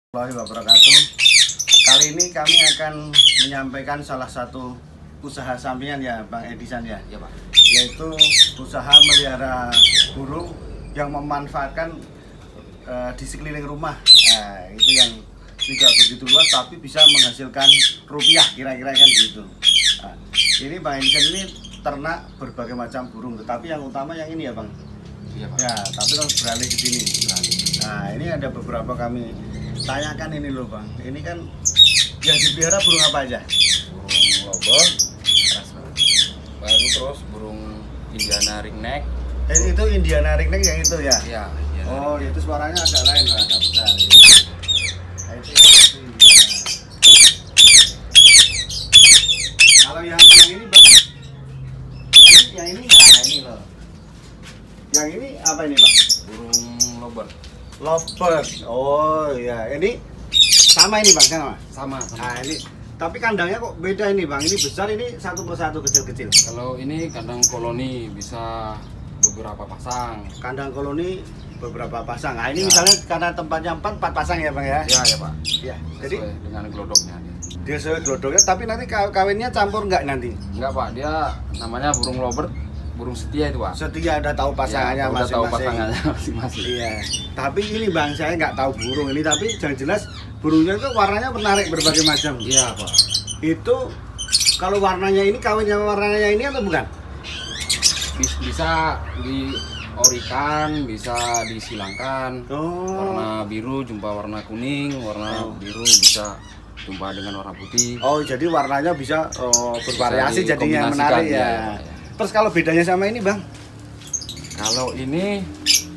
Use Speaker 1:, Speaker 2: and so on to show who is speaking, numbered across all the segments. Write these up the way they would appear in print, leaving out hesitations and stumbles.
Speaker 1: Warahmatullahi wabarakatuh. Kali ini kami akan menyampaikan salah satu usaha sampingan ya Bang Edisan ya.
Speaker 2: Iya Pak.
Speaker 1: Yaitu usaha melihara burung yang memanfaatkan di sekeliling rumah. Nah, itu yang tidak begitu luas tapi bisa menghasilkan rupiah kira-kira kan gitu. Nah, ini Bang Edisan ini ternak berbagai macam burung, tetapi yang utama yang ini ya Bang.
Speaker 2: Iya Pak.
Speaker 1: Ya, tapi kalau beralih ke sini. Nah, ini ada beberapa kami tanyakan ini loh Bang. Ini kan yang dipelihara burung apa aja?
Speaker 2: Burung lobor, keras Pak. Baru terus burung Indiana ringneck.
Speaker 1: Itu Indiana ringneck yang itu ya?
Speaker 2: Iya.
Speaker 1: Oh, itu suaranya agak lain lah, agak besar. Nah, itu yang itu Indiana. Kalau yang ini Bang, yang ini nah ini loh. Yang ini apa ini Pak?
Speaker 2: Burung lobor.
Speaker 1: Lovebird. Oh ya, ini sama ini Bang, sama.
Speaker 2: Sama.
Speaker 1: Nah ini, tapi kandangnya kok beda ini Bang. Ini besar, ini satu persatu kecil-kecil.
Speaker 2: Kalau ini kandang koloni bisa beberapa pasang.
Speaker 1: Kandang koloni beberapa pasang. Nah ini
Speaker 2: Ya.
Speaker 1: misalnya karena tempatnya 4 pasang ya Bang ya.
Speaker 2: Iya ya Pak.
Speaker 1: Ya. Jadi
Speaker 2: Sesuai dengan glodoknya.
Speaker 1: dia sesuai glodoknya, tapi nanti kawinnya campur nggak nanti?
Speaker 2: Enggak Pak, dia namanya burung lobor, burung setia itu Pak.
Speaker 1: Setia ada tahu pasangannya
Speaker 2: Ya, udah tahu
Speaker 1: masing-masing.
Speaker 2: pasangannya masing-masing.
Speaker 1: Iya. Tapi ini Bang, saya nggak tahu burung ini, tapi yang jelas burungnya itu warnanya menarik berbagai macam.
Speaker 2: Iya Pak.
Speaker 1: Itu kalau warnanya ini kawinnya warnanya ini atau bukan?
Speaker 2: Bisa diorikan, bisa disilangkan.
Speaker 1: Oh.
Speaker 2: Warna biru jumpa warna kuning, warna biru bisa jumpa dengan warna putih.
Speaker 1: Oh, jadi warnanya bisa bervariasi
Speaker 2: Bisa
Speaker 1: jadinya
Speaker 2: dikombinasikan,
Speaker 1: menarik ya.
Speaker 2: ya.
Speaker 1: Terus kalau bedanya sama ini Bang?
Speaker 2: Kalau ini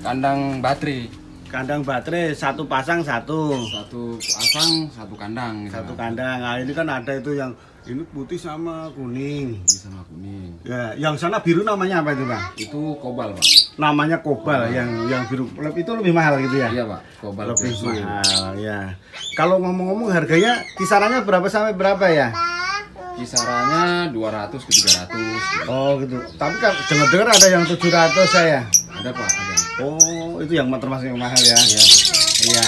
Speaker 2: kandang bateri,
Speaker 1: Kandang baterai satu pasang satu.
Speaker 2: satu pasang satu kandang. Gitu,
Speaker 1: Satu
Speaker 2: Pak.
Speaker 1: kandang. Nah, ini kan ada itu yang ini putih sama kuning.
Speaker 2: Ini sama kuning.
Speaker 1: Ya, yang sana biru namanya apa itu Bang?
Speaker 2: Itu kobal Pak.
Speaker 1: Namanya kobal, yang biru itu lebih mahal gitu ya?
Speaker 2: Iya Pak, kobal
Speaker 1: Lebih
Speaker 2: biru.
Speaker 1: mahal ya. Kalau ngomong-ngomong harganya kisarannya berapa sampai berapa ya?
Speaker 2: Kisarannya 200 ke 300.
Speaker 1: Oh gitu. Tapi kan dengar-dengar ada yang 700 saya.
Speaker 2: Ada Pak, ada.
Speaker 1: Oh, itu yang termasuk yang mahal ya?
Speaker 2: Iya.
Speaker 1: Iya.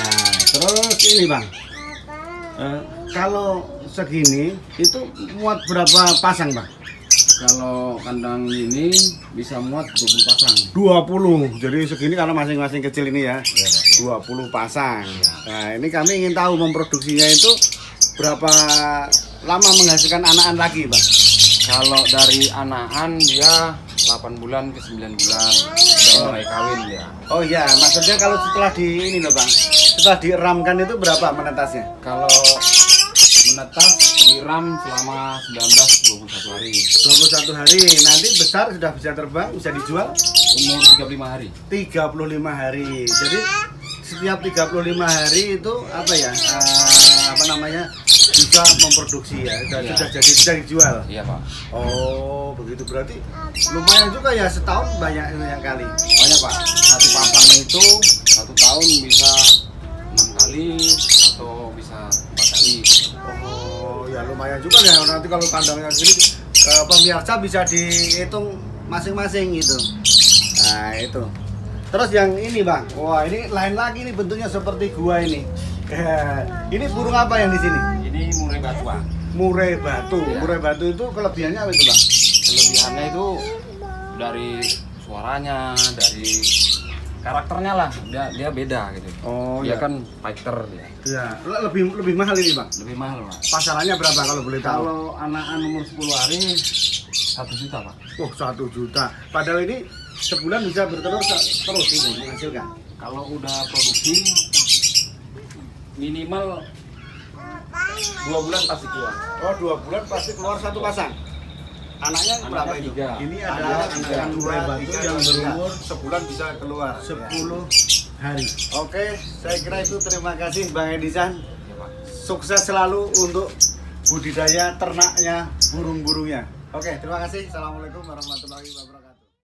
Speaker 1: Terus ini Bang, kalau segini itu muat berapa pasang Bang?
Speaker 2: Kalau kandang ini bisa muat 20 pasang.
Speaker 1: 20. Jadi segini karena masing-masing kecil ini ya.
Speaker 2: Iya Pak.
Speaker 1: 20 pasang. Nah, ini kami ingin tahu memproduksinya itu berapa lama menghasilkan anakan lagi, Bang?
Speaker 2: Kalau dari anakan dia 8 bulan ke 9 bulan udah mulai kawin dia.
Speaker 1: Oh iya, maksudnya kalau setelah di ini loh, Bang. Setelah diramkan itu berapa menetasnya?
Speaker 2: Kalau menetas diram selama 19-21 hari.
Speaker 1: 21 hari. Nanti besar sudah bisa terbang, bisa dijual
Speaker 2: Umur 35 hari.
Speaker 1: 35 hari. Jadi setiap 35 hari itu apa ya? Apa namanya? Bisa memproduksi ya.
Speaker 2: Iya.
Speaker 1: Sudah jadi bisa dijual.
Speaker 2: Iya Pak.
Speaker 1: Oh, begitu berarti lumayan juga ya, setahun banyak kali.
Speaker 2: Banyak Pak. Satu pasang itu 1 tahun bisa 6 kali atau bisa 4 kali.
Speaker 1: Oh, ya lumayan juga ya nanti kalau kandangnya gini pemirsa bisa dihitung masing-masing gitu. Nah, itu. Terus yang ini, Bang. Wah, ini lain lagi nih bentuknya seperti gua ini. Ini burung apa yang di sini?
Speaker 2: Ini murai batu Pak.
Speaker 1: Murai batu.
Speaker 2: Iya.
Speaker 1: Murai batu itu kelebihannya apa itu, Bang?
Speaker 2: Kelebihannya itu dari suaranya, dari karakternya lah. Dia beda gitu.
Speaker 1: Oh,
Speaker 2: Dia
Speaker 1: ya.
Speaker 2: kan fighter dia.
Speaker 1: Ya, lebih mahal ini, Bang.
Speaker 2: Lebih mahal Pak.
Speaker 1: Pasarannya berapa kalau boleh tahu?
Speaker 2: Kalau anak-anak umur 10 hari 1 juta Pak.
Speaker 1: Oh, 1 juta. Padahal ini sebulan bisa bertelur terus ini menghasilkan.
Speaker 2: Kalau udah produksi minimal 2 bulan pasti keluar.
Speaker 1: Oh, 2 bulan pasti keluar satu pasang. Anaknya berapa
Speaker 2: Anaknya
Speaker 1: itu?
Speaker 2: 3.
Speaker 1: Ini adalah anakan murai batu yang berumur
Speaker 2: sebulan bisa keluar.
Speaker 1: 10 hari. Oke, saya kira itu. Terima kasih Bang Edisan.
Speaker 2: Ya, Pak.
Speaker 1: Sukses selalu untuk budidaya ternaknya burung-burungnya. Oke, terima kasih. Assalamualaikum warahmatullahi wabarakatuh.